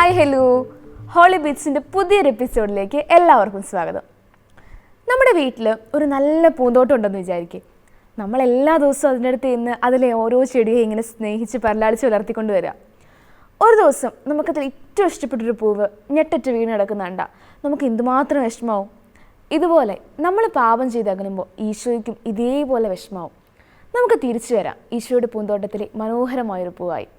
Hi hello, holy ബീറ്റ്സിൻ്റെ പുതിയൊരു എപ്പിസോഡിലേക്ക് എല്ലാവർക്കും സ്വാഗതം. നമ്മുടെ വീട്ടിൽ ഒരു നല്ല പൂന്തോട്ടം ഉണ്ടെന്ന് വിചാരിക്കുക. നമ്മളെല്ലാ ദിവസവും അതിൻ്റെ അടുത്ത് ഇന്ന് അതിലെ ഓരോ ചെടിയെ ഇങ്ങനെ സ്നേഹിച്ച് പരിലാളിച്ച് വളർത്തിക്കൊണ്ട് വരിക. ഒരു ദിവസം നമുക്കതിൽ ഏറ്റവും ഇഷ്ടപ്പെട്ടൊരു പൂവ് ഞെട്ടറ്റ് വീണ് കിടക്കുന്നുണ്ട, നമുക്ക് എന്തുമാത്രം വിഷമാവും. ഇതുപോലെ നമ്മൾ പാപം ചെയ്തകലുമ്പോൾ ഈശോയ്ക്കും ഇതേപോലെ വിഷമാവും. നമുക്ക് തിരിച്ചു വരാം ഈശോയുടെ പൂന്തോട്ടത്തിലെ മനോഹരമായൊരു പൂവായി.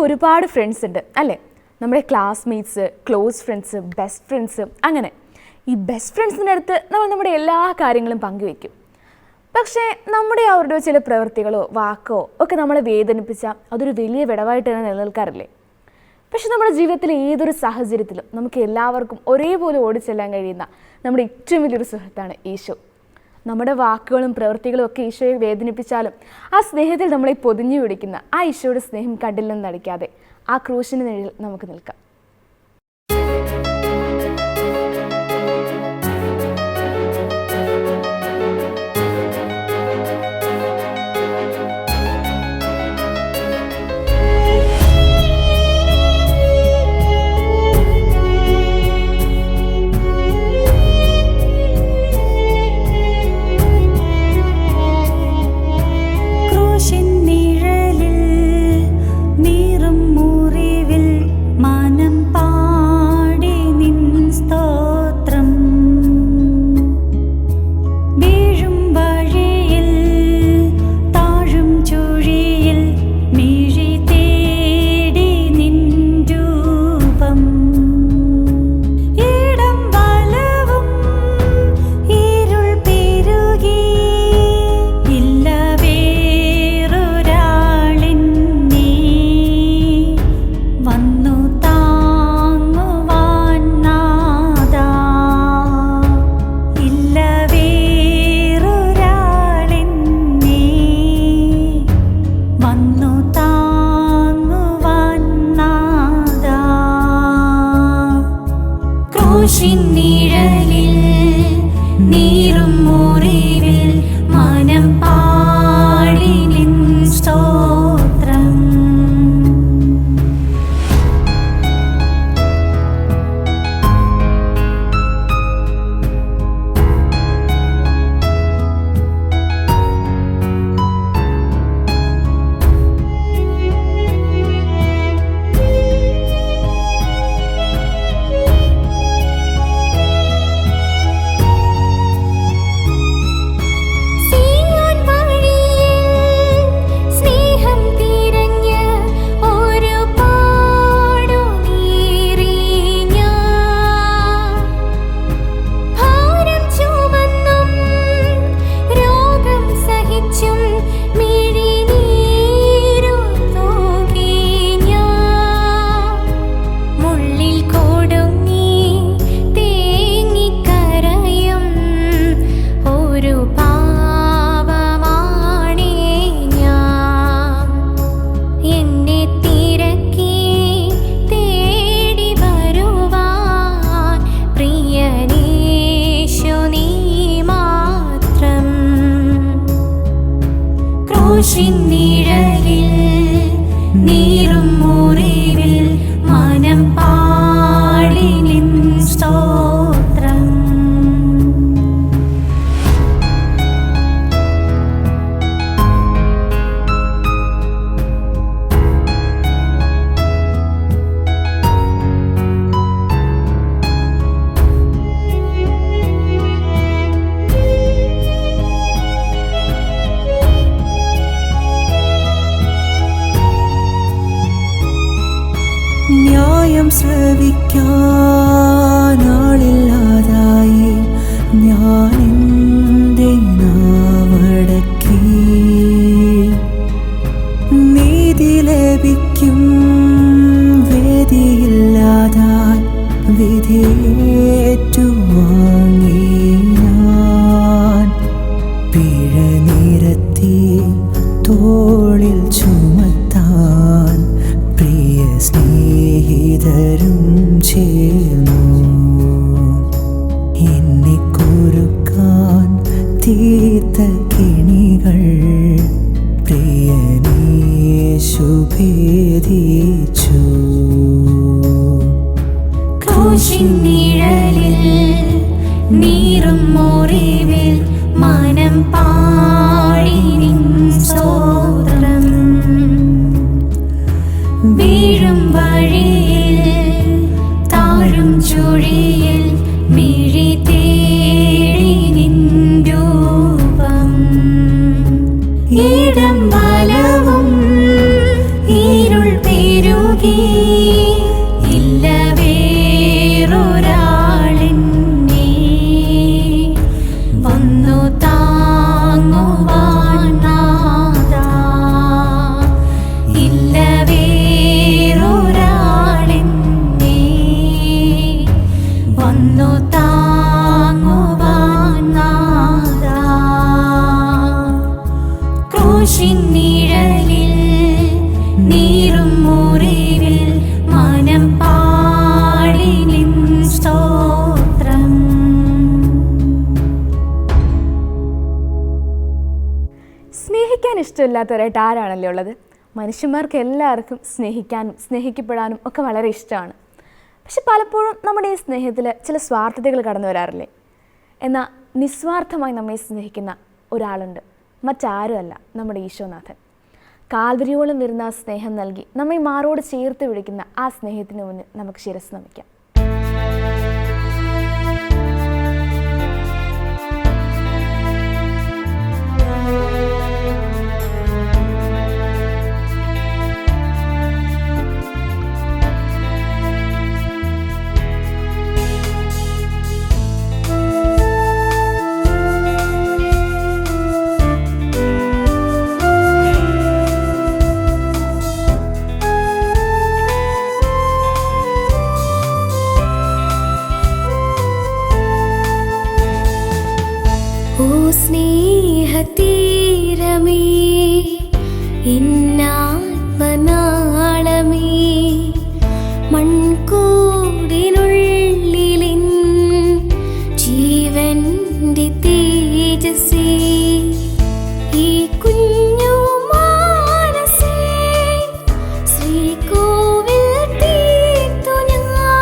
ഒരുപാട് ഫ്രണ്ട്സ് ഉണ്ട് അല്ലേ? നമ്മുടെ classmates, close friends, best friends. അങ്ങനെ ഈ ബെസ്റ്റ് ഫ്രണ്ട്സിൻ്റെ അടുത്ത് നമ്മൾ നമ്മുടെ എല്ലാ കാര്യങ്ങളും പങ്കുവയ്ക്കും. പക്ഷേ നമ്മുടെ അവരുടെ ചില പ്രവൃത്തികളോ വാക്കോ ഒക്കെ നമ്മളെ വേദനിപ്പിച്ചാൽ അതൊരു വലിയ വിടവായിട്ട് തന്നെ നിലനിൽക്കാറില്ലേ? പക്ഷെ നമ്മുടെ ജീവിതത്തിലെ ഏതൊരു സാഹചര്യത്തിലും നമുക്ക് എല്ലാവർക്കും ഒരേപോലെ ഓടിച്ചെല്ലാൻ കഴിയുന്ന നമ്മുടെ ഏറ്റവും വലിയൊരു സുഹൃത്താണ് ഈശോ. നമ്മുടെ വാക്കുകളും പ്രവൃത്തികളും ഒക്കെ ഈശോയെ വേദനിപ്പിച്ചാലും ആ സ്നേഹത്തിൽ നമ്മളെ പൊതിഞ്ഞു പിടിക്കുന്ന ആ ഈശോയുടെ സ്നേഹം കണ്ടില്ലെന്ന് നടിക്കാതെ ആ ക്രൂശിന് നിഴൽ നമുക്ക് നിൽക്കാം. ശ്രവിക്കാനാളില്ലാതായി ഞാൻ എൻ്റെ നാവടക്കി. നീതി ലഭിക്കും വേദിയില്ലാതായി വിധിയേറ്റുവാങ്ങി ഞാൻ. പിഴ നിരത്തി തോളിൽ ചുമത്താൻ പ്രിയ സ്നേഹിതരും ചേർന്നു. എന്നെ കുരുക്കാൻ തീർത്ത കെണികൾ പ്രിയനേശു ഭേദിച്ചു. ക്രൂശിൻ നിഴലിൽ നീറും മുറിവിൽ മനം പാടി നിൻ സ്തോത്രം. വീഴും വഴിയിൽ താഴും ചുഴിയിൽ മിഴി തേടി നിൻ രൂപം. ഇടം വലവും ഇരുൾ പെരുകി ഇല്ല വേറൊരാളെന്നെ വന്നു താങ്ങുവാൻ നാഥാ. ഇല്ല വേറൊരാളെന്നെ വന്നു സ്നേഹിക്കാൻ ഇഷ്ടമില്ലാത്തവരായിട്ട് ആരാണല്ലേ ഉള്ളത്? മനുഷ്യന്മാർക്ക് എല്ലാവർക്കും സ്നേഹിക്കാനും സ്നേഹിക്കപ്പെടാനും ഒക്കെ വളരെ ഇഷ്ടമാണ്. പക്ഷെ പലപ്പോഴും നമ്മുടെ ഈ സ്നേഹത്തിൽ ചില സ്വാർത്ഥതകൾ കടന്നു വരാറില്ലേ? എന്നാൽ നിസ്വാർത്ഥമായി നമ്മെ സ്നേഹിക്കുന്ന ഒരാളുണ്ട്, മറ്റാരുമല്ല, നമ്മുടെ ഈശോനാഥൻ. കാൽവരിയോളം വരുന്ന ആ സ്നേഹം നൽകി നമ്മെ മാറോട് ചേർത്ത് വിളിക്കുന്ന ആ സ്നേഹത്തിന് മുന്നിൽ നമുക്ക് ശിരസ് നമിക്കാം. സ്നേഹതീരമേ എന്നാത്മനാളമേ മൺകൂടിനുള്ളിലിൻ ജീവന്റെ തേജസ്സേ ഈ കുഞ്ഞു മാനസേ ശ്രീകോവിൽ തീർത്തു ഞാൻ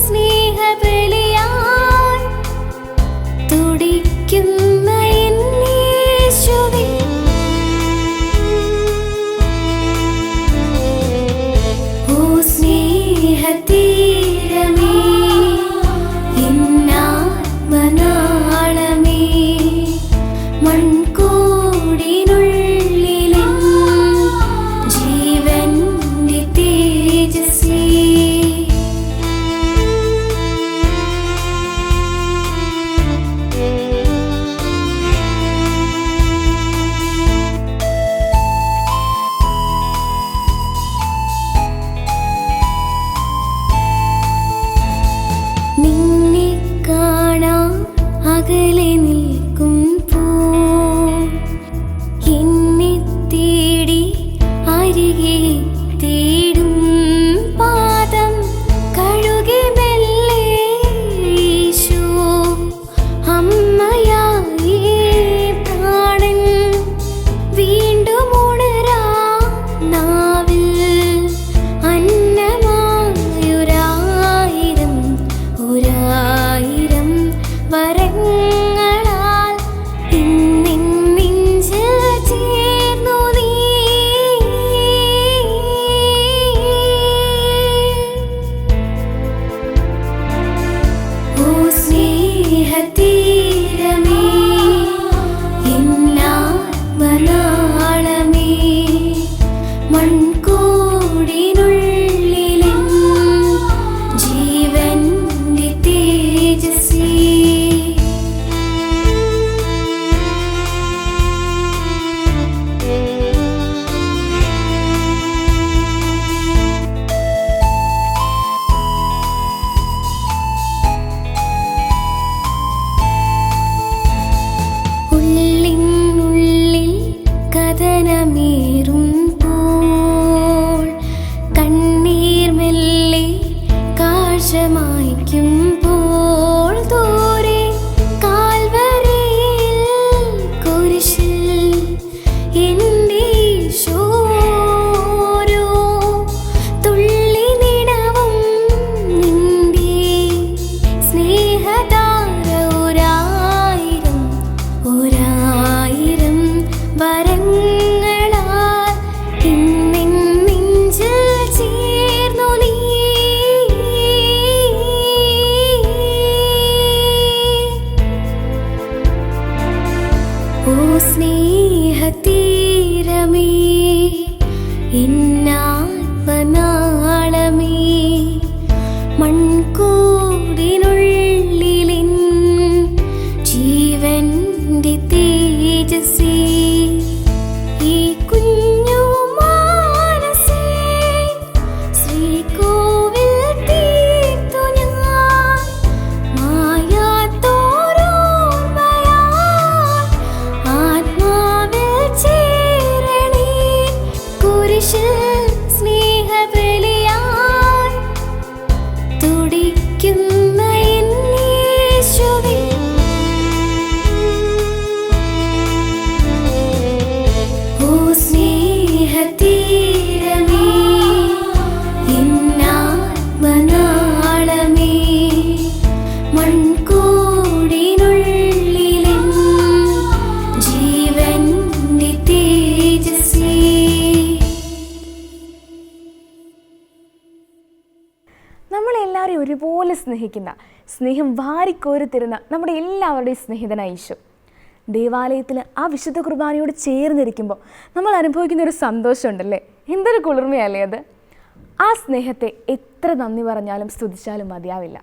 സ്നേഹബലിയായി തുടിക്കുന്ന എന്നീശുവേ ഓ സ്നേഹതീരമേ എന്നാത്മനാളമേ മൺകൂടിനുള്ളിലിൻ ജീവന്റെ തേജസ്സേ നിന്നെ കാണാൻ അകലെ നിൽക്കും എന്നെ തേടി അരികെ തേടും പാദം കഴുകി മെല്ലെ ഈശോ അമ്മയായി പ്രാണൻ വീണ്ടും ഉണരാ നാവിൽ അന്നമായൊരായിരം വരങ്ങളാൽ ഇന്നിൻ നെഞ്ചിൽ ചേർന്നു നീ ഓ സ്നേഹതീരമേ എന്നാത്മനാളമേ മൺകൂടിനുള്ളിലിൻ ജീവന്റെ തേജസ്സേ ഉള്ളിനുള്ളിൽ കഥനമേറുമ്പോൾ കണ്ണീർ മെല്ലെ കാഴ്ചമായ്ക്കുമ്പോൾ ദൂരെ കാൽവരിയിൽ കുരിശിൽ എൻ്റെ ഈശോരോ തുള്ളി നിടവും നിന്റെ സ്നേഹധാര ഒരായിരം വരങ്ങളാൽ ഇന്നിൻ നെഞ്ചിൽ ചേർന്നു നീ ഓ സ്നേഹതീരമേ എന്നാത്മനാളമേ മൺകൂടിനുള്ളിലിൻ ജീവന്റെ തേജസ്സേ ഈ കുഞ്ഞു മാനസേ ശ്രീകോവിൽ തീർത്തു ഞാൻ ആത്മാവിൽ ചേരണേ കുരിശിൽ സ്നേഹബലി ഒരുപോലെ സ്നേഹിക്കുന്ന, സ്നേഹം വാരിക്കോരി തരുന്ന നമ്മുടെ എല്ലാവരുടെയും സ്നേഹിതനായ ഈശോ ദേവാലയത്തിൽ ആ വിശുദ്ധ കുർബാനയോട് ചേർന്നിരിക്കുമ്പോൾ നമ്മൾ അനുഭവിക്കുന്ന ഒരു സന്തോഷമുണ്ടല്ലേ, എന്തൊരു കുളിർമയല്ലേ അത്. ആ സ്നേഹത്തെ എത്ര നന്ദി പറഞ്ഞാലും സ്തുതിച്ചാലും മതിയാവില്ല.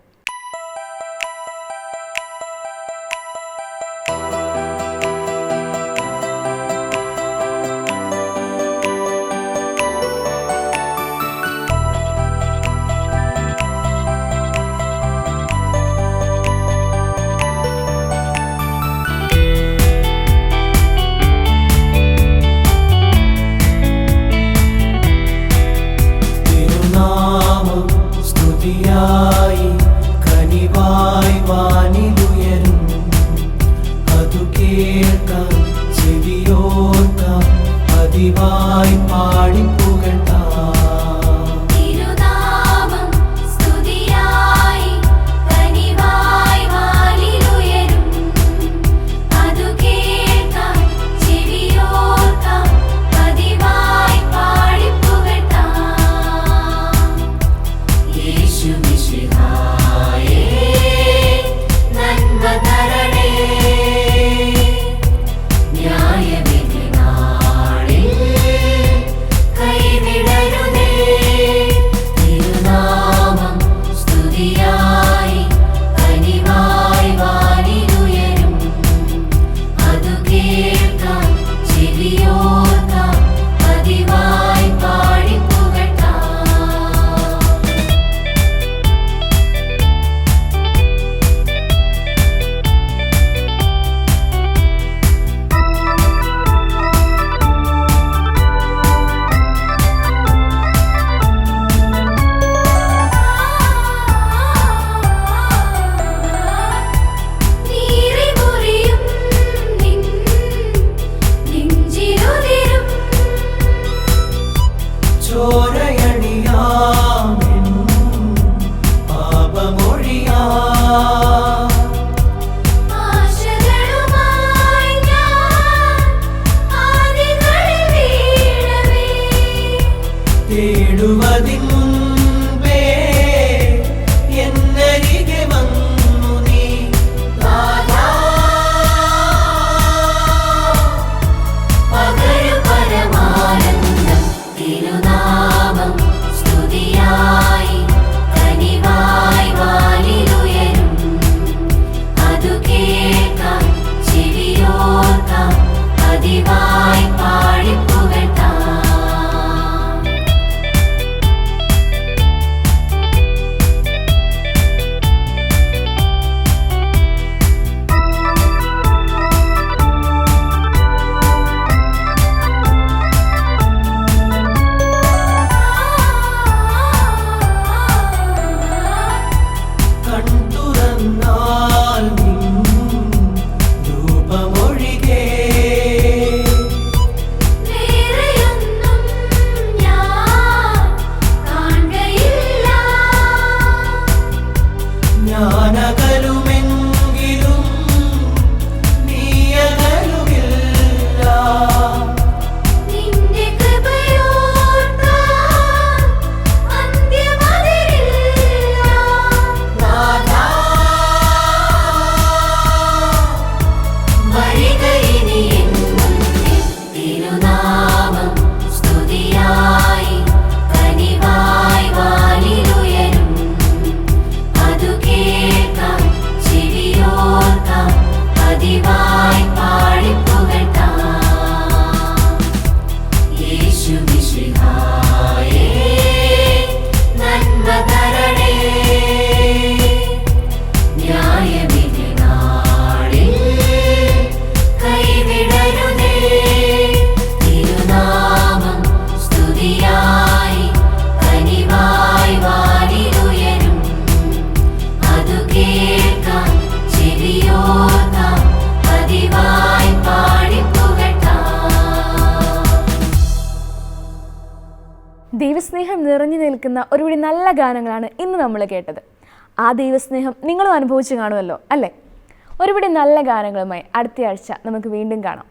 സ്തുതിയായി കനിവായി വാനിലുയരും, അതു കേൾക്കാം ചെവിയോർക്കാം, പതിവായി പാടി പുകഴ്ത്താം. തിരുനാമം സ്തുതിയായി കനിവായി വാനിലുയരും, അതു കേൾക്കാം ചെവിയോർക്കാം, പതിവായി പാടി പുകഴ്ത്താം. യേശു മിശിഹായേ നന്മ തരണേ, ന്യായവിധി നാളിൽ കൈവിടരുതേ. തിരുനാമം സ്തുതിയായി കനിവായി വാനിലുയരും, അതു കേൾക്കാം ചെവിയോർക്കാം, പതിവായി പാടി പുകഴ്ത്താം. നീറിമുറിയും നെഞ്ചിലുതിരും ചോരയണിയാമെൻ പാപമൊഴിയാം, ആശകളുമായി ഞാൻ ആദികളിൽ വീഴവേ. തേടുവതിൻ മുൻപേ എന്നരികെ വന്നു നീ നാഥാ. പകരു പരമാനന്ദം തിരുനാമം സ്തുതിയായി കനിവായി വാനിലുയരും, അതു കേൾക്കാം ചെവിയോർക്കാം, പതിവായി പാടി പുകഴ്ത്താം. കൺതുറന്നാൽ നിൻ രൂപമൊഴികെ വേറെയൊന്നും ഞാൻ കാണുകയില്ല. ഞാനകലുമെങ്കിലും നീയകലുമില്ല. നിന്റെ കൃപയോർത്താൽ അന്ത്യമതിരില്ല. നാഥാ, വരിക ഇനി എൻ മുന്നിൽ തിരുനാമം സ്തുതിയായി കനിവായി വാനിലുയരും, അതു കേൾക്കാം ചെവിയോർക്കാം, പതിവായി പാടി പുകഴ്ത്താം. യേശു മിശിഹായേ നന്മ തരണേ, ന്യായവിധി നാളിൽ കൈവിടരുതേ. തിരുനാമം സ്തുതിയായി കനിവായി വാനിലുയരും, അതു കേൾക്കാം ചെവിയോർക്കാം, പതിവായി പാടി പുകഴ്ത്താം. ദൈവസ്നേഹം നിറഞ്ഞു നിൽക്കുന്ന ഒരുപിടി നല്ല ഗാനങ്ങളാണ് ഇന്ന് നമ്മൾ കേട്ടത്. ആ ദൈവസ്നേഹം നിങ്ങളും അനുഭവിച്ചു കാണുമല്ലോ അല്ലേ? ഒരുപിടി നല്ല ഗാനങ്ങളുമായി അടുത്തയാഴ്ച നമുക്ക് വീണ്ടും കാണാം.